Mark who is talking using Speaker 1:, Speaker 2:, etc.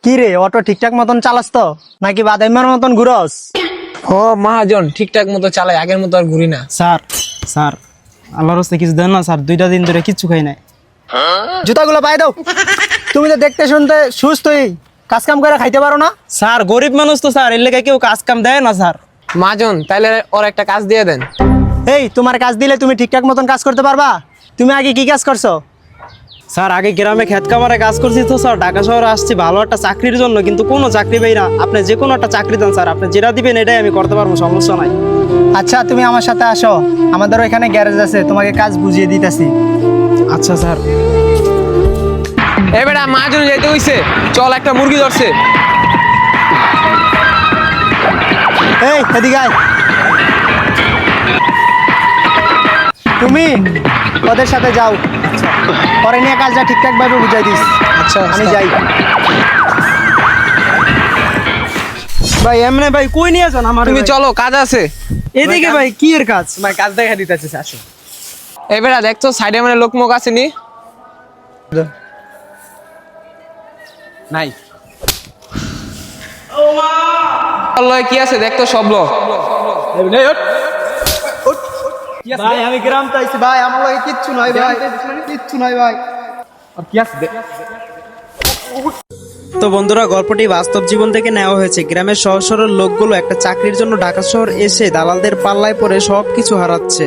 Speaker 1: কি রে, অটো ঠিকঠাক মতন চালাস তো নাকি বাদাইমার মতন ঘুরস?
Speaker 2: ও মহাজন, ঠিকঠাক মতো চালাই, আগের মতো আর ঘুরি না।
Speaker 3: স্যার স্যার আল্লাহর রাস্তায় কিছু দেন না স্যার, 2টা দিন ধরে কিচ্ছু খাই নাই।
Speaker 1: জুতাগুলো পায়ে দাও। তুমি তো দেখতে শুনতে সুস্থই, কাজ কাম করে খাইতে পারো না?
Speaker 3: স্যার গরিব মানুষ তো স্যার, এর লেগে কেউ কাজ কাম দেয় না স্যার।
Speaker 2: মহাজন, তাইলে ওর একটা কাজ দিয়ে দেন।
Speaker 1: এই, তোমার কাজ দিলে তুমি ঠিকঠাক মতন কাজ করতে পারবা? তুমি আগে কি কাজ করছো?
Speaker 3: স্যার আগে গ্রামে ক্ষেত কামারে কাজ করছি তো স্যার, ঢাকা শহরে আসছি ভালো একটা চাকরির জন্য, কিন্তু কোনো চাকরি পাই না। আপনি যে কোনো একটা চাকরি দেন স্যার, আপনি যেটা দিবেন এটাই আমি করতে পারবো, সমস্যা নাই।
Speaker 1: আচ্ছা, তুমি আমার সাথে আসো, আমাদের এখানে গ্যারেজ আছে, তোমাকে কাজ বুঝিয়ে দিতেছি।
Speaker 3: আচ্ছা স্যার।
Speaker 2: এ বেটা, মহাজন যেতে হইছে, চল একটা মুরগি ধরছে।
Speaker 1: এই, এদিকে আয়। তুমি ওদের সাথে যাও, পরে নিয়ে কাজটা ঠিকঠাক ভাবে বুঝাই দিস।
Speaker 2: আচ্ছা,
Speaker 1: আমি যাই।
Speaker 3: ভাই এমনি ভাই কই নিয়ে যান আমার?
Speaker 2: তুমি চলো, কাজ আছে।
Speaker 3: এদিকে ভাই কি এর কাজ?
Speaker 2: তোমার কাজ দেখা দিতেছে, আসো। এ বেটা দেখছো সাইডে মানে লোকমুখ আসেনি? নাই। আল্লাহ, কি আছে দেখতো সব লোক।
Speaker 1: ভাই আমি গ্রাম চাইছি ভাই, আমার লাগে কিচ্ছু নয় ভাই, কিচ্ছু নয় ভাই।
Speaker 3: তো বন্ধুরা, গল্পটি বাস্তব জীবন থেকে নেওয়া হয়েছে। গ্রামের সহজ সরল লোকগুলো একটা চাকরির জন্য ঢাকা শহর এসে দালালদের পাল্লায় পড়ে সবকিছু হারাচ্ছে।